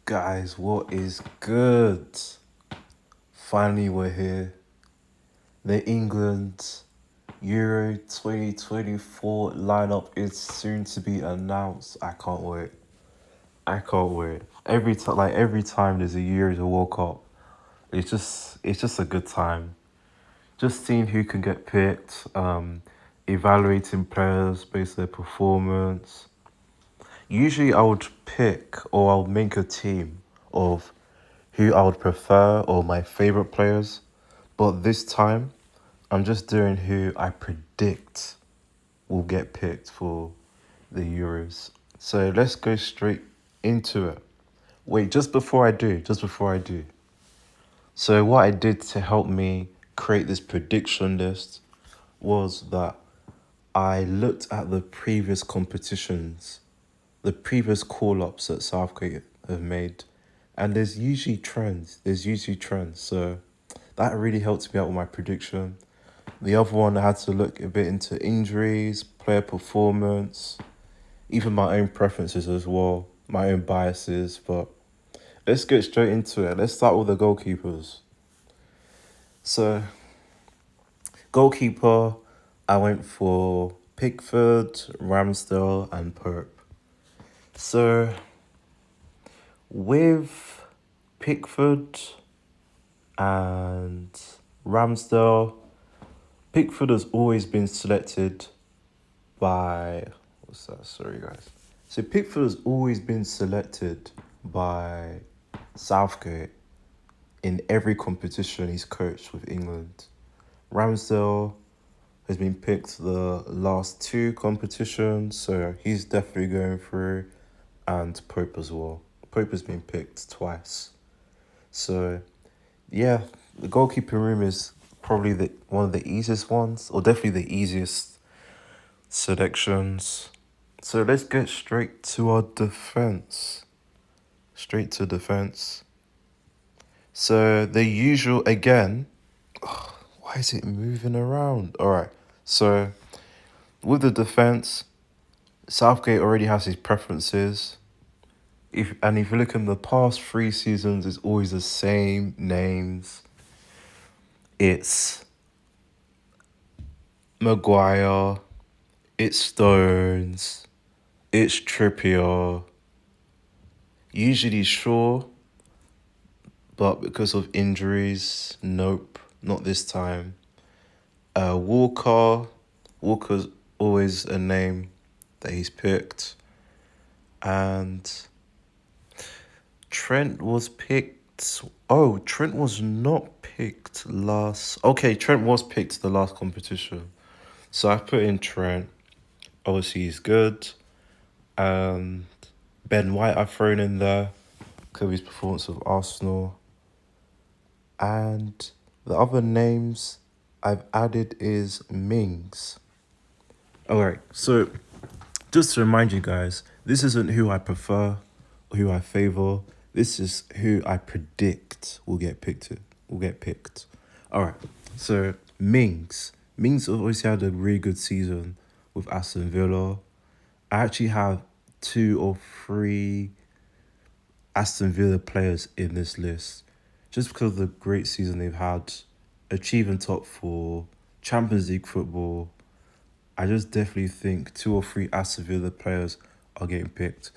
Guys, what is good? Finally, we're here. The England Euro 2024 lineup is soon to be announced. I can't wait. I can't wait. Every time there's a Euros or World Cup, it's just a good time. Just seeing who can get picked, evaluating players based on their performance. Usually, I would pick or I'll make a team of who I would prefer or my favorite players. But this time, I'm just doing who I predict will get picked for the Euros. So let's go straight into it. Wait, just before I do. So, what I did to help me create this prediction list was that I looked at the previous competitions, the previous call ups that Southgate have made, and there's usually trends. So that really helped me out with my prediction. The other one, I had to look a bit into injuries, player performance, even my own preferences as well, my own biases. But let's get straight into it. Let's start with the goalkeepers. So, goalkeeper, I went for Pickford, Ramsdale, and Pope. So, with Pickford and Ramsdale, Pickford has always been selected by what's that? Sorry, guys. So Pickford has always been selected by Southgate in every competition he's coached with England. Ramsdale has been picked the last two competitions, so he's definitely going through, and Pope as well. Pope has been picked twice. So yeah, the goalkeeping room is probably the one of the easiest ones, or definitely the easiest selections. So let's get straight to our defense. Straight to defense. So the usual again. Why is it moving around? All right. So with the defense, Southgate already has his preferences. If you look in the past 3 seasons, it's always the same names. It's Maguire, it's Stones, it's Trippier. Usually Shaw, but because of injuries, nope, not this time. Walker's always a name that he's picked. And Trent was picked. Oh, Trent was not picked last. Okay, Trent was picked the last competition. So I put in Trent. Obviously, he's good. And Ben White I've thrown in there because of his performance with Arsenal. And the other names I've added is Mings. Alright, so just to remind you guys, this isn't who I prefer, who I favour. This is who I predict will get picked. Will get picked. Alright, so Mings. Mings obviously had a really good season with Aston Villa. I actually have 2 or 3 Aston Villa players in this list just because of the great season they've had, achieving top four, Champions League football. I just definitely think 2 or 3 Aston Villa players are getting picked.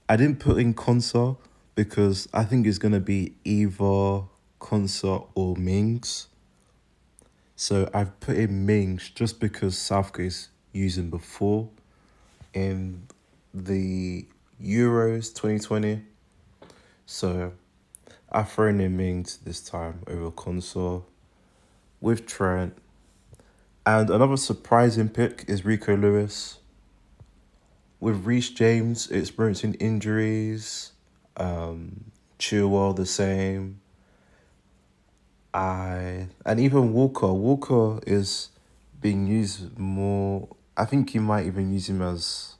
I didn't put in Konsa because I think it's going to be either Konsa or Mings. So I've put in Mings just because Southgate's using before in the Euros 2020. So I've thrown in Mings this time over Konsa with Trent. And another surprising pick is Rico Lewis. With Reece James experiencing injuries, Chilwell the same. And even Walker. Walker is being used more. I think you might even use him as.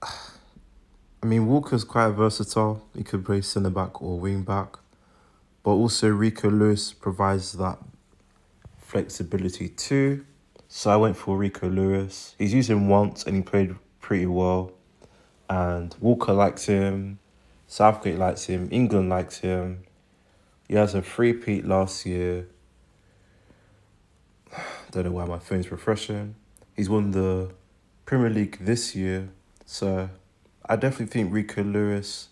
I mean, Walker's quite versatile. He could play centre back or wing back, but also Rico Lewis provides that flexibility too. So I went for Rico Lewis. He's used him once and he played pretty well. And Walker likes him, Southgate likes him, England likes him. He has a three-peat last year. Don't know why my phone's refreshing. He's won the Premier League this year. So I definitely think Rico Lewis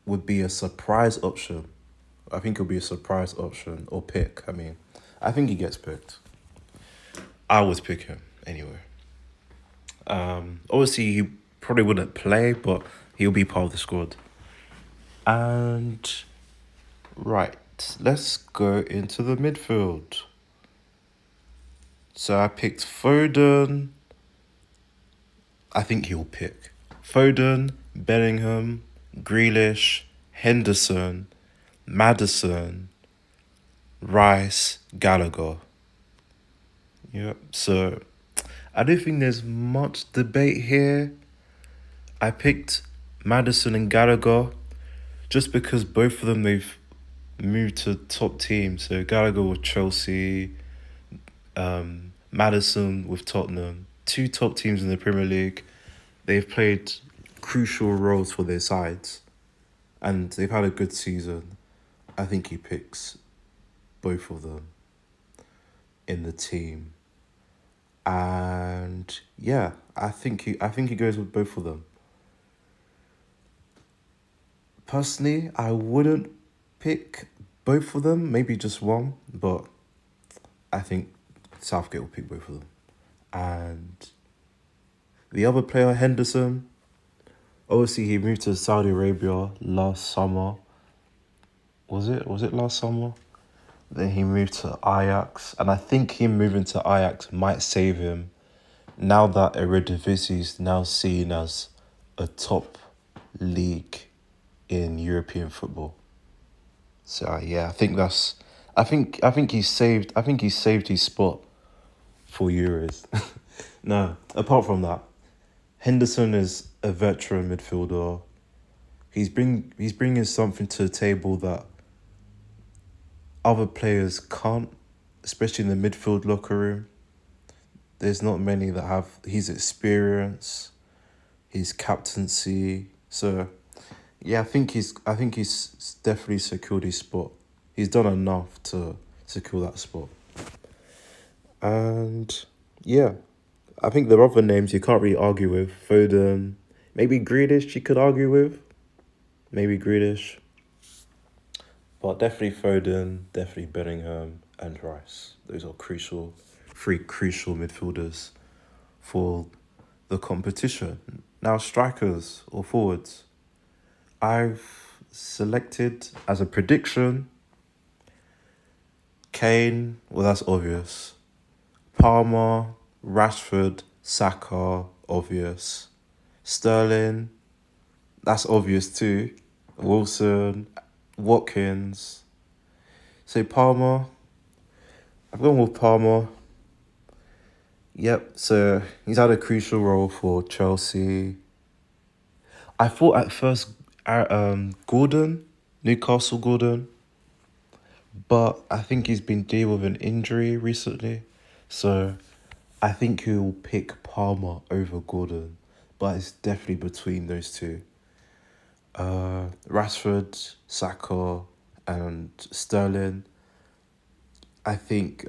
would be a surprise option. I think it'll be a surprise option or pick. I mean, I think he gets picked. I would pick him anyway. Obviously, he probably wouldn't play, but he'll be part of the squad. And right, let's go into the midfield. So I picked Foden. I think he'll pick Foden, Bellingham, Grealish, Henderson, Maddison, Rice, Gallagher. Yep. So I don't think there's much debate here. I picked Maddison and Gallagher just because both of them they've moved to top teams. So Gallagher with Chelsea, Maddison with Tottenham. Two top teams in the Premier League. They've played crucial roles for their sides. And they've had a good season. I think he picks both of them in the team. And yeah, I think he goes with both of them. Personally, I wouldn't pick both of them, maybe just one, but I think Southgate will pick both of them. And the other player, Henderson, obviously he moved to Saudi Arabia last summer. Was it last summer? Then he moved to Ajax, and I think him moving to Ajax might save him now that Eredivisie is now seen as a top league in European football. So yeah, I think he saved his spot for Euros. No, apart from that, Henderson is a veteran midfielder. He's bringing something to the table that other players can't, especially in the midfield locker room. There's not many that have his experience, his captaincy. So yeah, I think he's definitely secured his spot. He's done enough to secure that spot. And yeah, I think the other names you can't really argue with. Foden, maybe Grealish you could argue with. Maybe Grealish. But definitely Foden, definitely Bellingham and Rice. Those are three crucial midfielders for the competition. Now strikers or forwards. I've selected as a prediction Kane, well that's obvious. Palmer, Rashford, Saka, obvious. Sterling, that's obvious too. Wilson, Watkins. So Palmer, I've gone with Palmer. Yep, so he's had a crucial role for Chelsea. I thought at first Gordon, Newcastle Gordon, but I think he's been dealing with an injury recently. So I think he'll pick Palmer over Gordon, but it's definitely between those two. Rashford, Saka, and Sterling. I think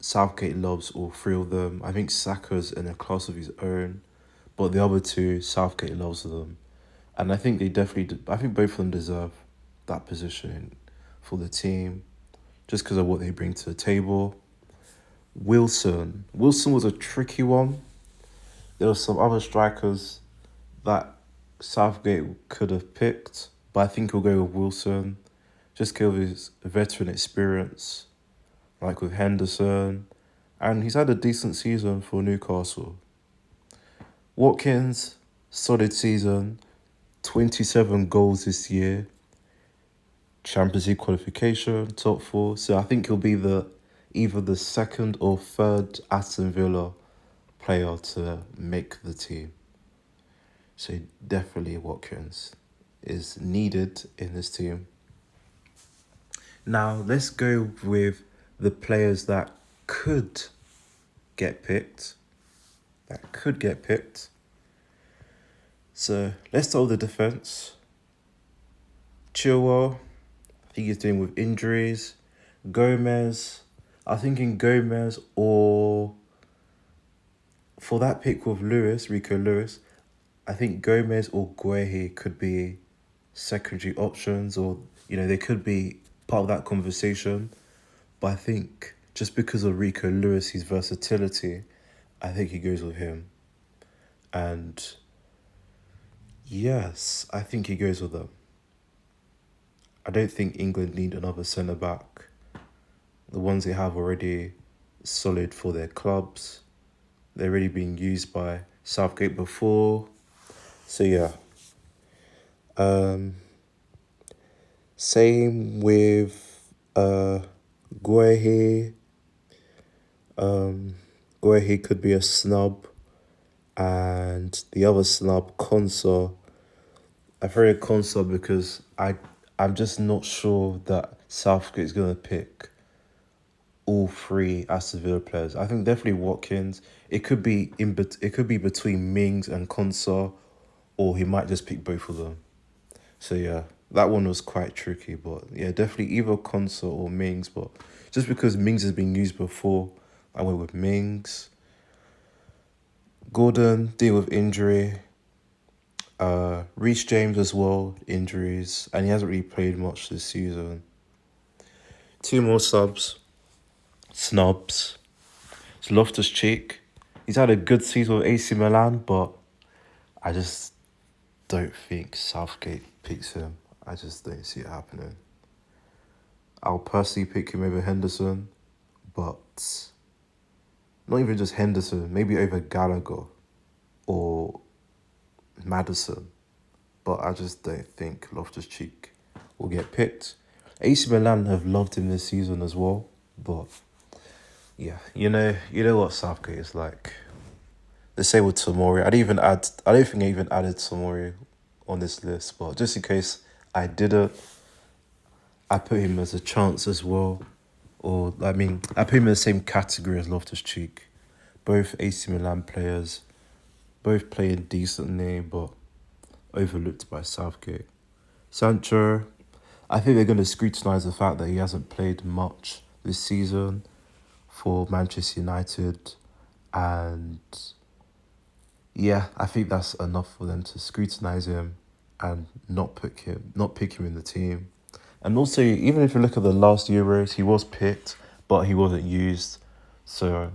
Southgate loves all three of them. I think Saka's in a class of his own, but the other two, Southgate loves them. And I think I think both of them deserve that position for the team just because of what they bring to the table. Wilson. Wilson was a tricky one. There were some other strikers that Southgate could have picked, but I think he'll go with Wilson just because of his veteran experience, like with Henderson, and he's had a decent season for Newcastle. Watkins, solid season, 27 goals this year, Champions League qualification, top four. So I think he'll be either the second or third Aston Villa player to make the team. So definitely Watkins is needed in this team. Now let's go with the players that could get picked. So let's start with the defense. Chilwell, I think he's dealing with injuries. Gomez, I'm thinking Gomez, or for that pick with Lewis, Rico Lewis, I think Gomez or Guehi could be secondary options, or they could be part of that conversation. But I think just because of Rico Lewis, his versatility, I think he goes with him. And yes, I think he goes with them. I don't think England need another centre back. The ones they have already solid for their clubs. They're already being used by Southgate before. So yeah. Um, Same with Guehi. Um, Guehi could be a snub, and the other snub, Conso. I prefer Conso because I'm just not sure that Southgate's gonna pick all three Aston Villa players. I think definitely Watkins. It could be between Mings and Conso, or he might just pick both of them. So yeah, that one was quite tricky, but yeah, definitely either Conso or Mings. But just because Mings has been used before, I went with Mings. Gordon deal with injury. Reece James as well, injuries, and he hasn't really played much this season. Two more snubs. It's Loftus Cheek. He's had a good season with AC Milan, but I just don't think Southgate picks him. I just don't see it happening. I'll personally pick him over Henderson, but not even just Henderson, maybe over Gallagher or Madison. But I just don't think Loftus Cheek will get picked. AC Milan have loved him this season as well, but yeah, you know what Southgate is like. The same with Tomori. I don't think I even added Tomori on this list, but just in case I didn't, I put him as a chance as well. Or I put him in the same category as Loftus Cheek. Both AC Milan players, both playing decently, but overlooked by Southgate. Sancho, I think they're going to scrutinise the fact that he hasn't played much this season for Manchester United, and yeah, I think that's enough for them to scrutinise him and not pick him in the team. And also, even if you look at the last Euros, he was picked, but he wasn't used. So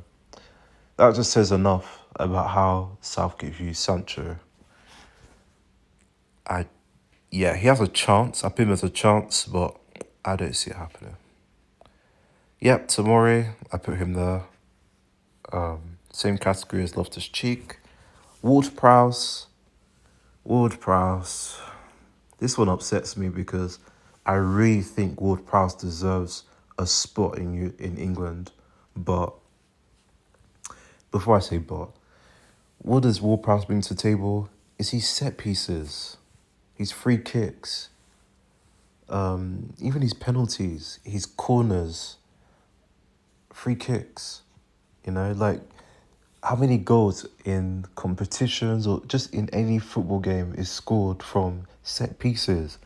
that just says enough about how Southgate views Sancho. I Yeah, he has a chance. I put him as a chance, but I don't see it happening. Yep, Tomori, I put him there. Same category as Loftus Cheek. Ward-Prowse. Ward-Prowse. This one upsets me because I really think Ward-Prowse deserves a spot in England. But before I say but, what does Ward-Prowse bring to the table? Is he set pieces, his free kicks, even his penalties, his corners, free kicks. Like how many goals in competitions or just in any football game is scored from set pieces?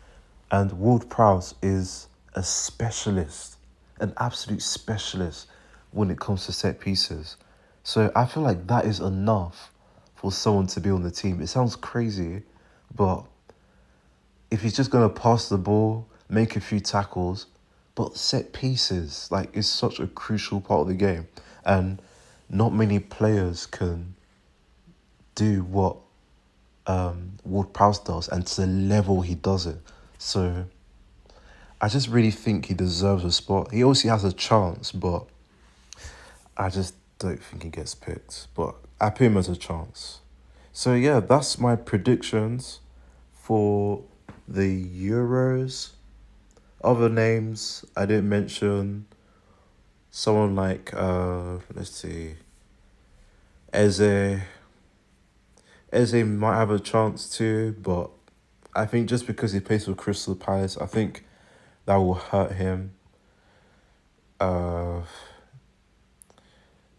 And Ward-Prowse is a specialist, an absolute specialist when it comes to set pieces. So I feel like that is enough for someone to be on the team. It sounds crazy, but if he's just going to pass the ball, make a few tackles, but set pieces, like, is such a crucial part of the game. And not many players can do what Ward-Prowse does and to the level he does it. So I just really think he deserves a spot. He obviously has a chance, but I just don't think he gets picked. But I put him as a chance. So yeah, that's my predictions for the Euros. Other names I didn't mention. Someone like let's see, Eze. Eze might have a chance too, but I think just because he plays for Crystal Palace, I think that will hurt him. Uh,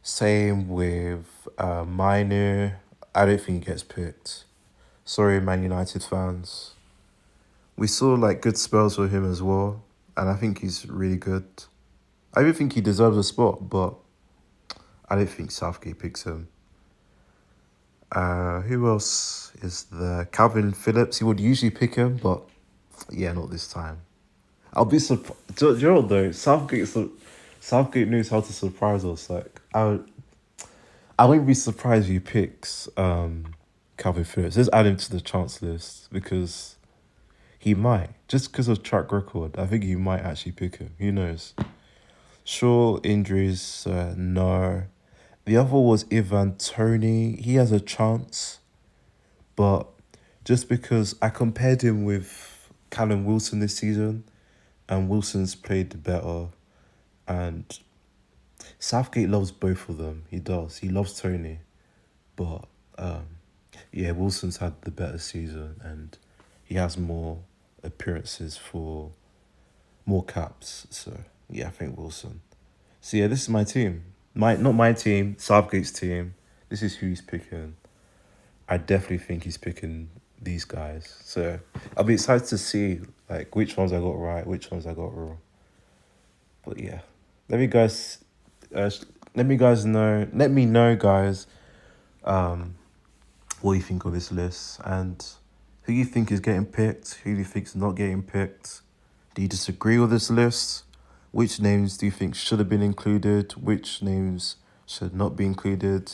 Same with Minu. I don't think he gets picked. Sorry, Man United fans. We saw like good spells for him as well, and I think he's really good. I even think he deserves a spot, but I don't think Southgate picks him. Who else is there? Calvin Phillips. He would usually pick him, but yeah, not this time. I'll be surprised. Do you know what though? Southgate knows how to surprise us. Like I wouldn't be surprised if he picks Calvin Phillips. Let's add him to the chance list because he might. Just because of track record, I think he might actually pick him. Who knows? Sure, injuries, no. The other was Ivan Tony. He has a chance, but just because I compared him with Callum Wilson this season, and Wilson's played better, and Southgate loves both of them. He does. He loves Tony, but yeah, Wilson's had the better season, and he has more appearances for more caps. So yeah, I think Wilson. So yeah, this is my team. Not my team, Southgate's team. This is who he's picking. I definitely think he's picking these guys. So I'll be excited to see like which ones I got right, which ones I got wrong. But yeah, let me guys, let me guys know. Let me know, guys, what you think of this list and who you think is getting picked, who you think is not getting picked. Do you disagree with this list? Which names do you think should have been included? Which names should not be included?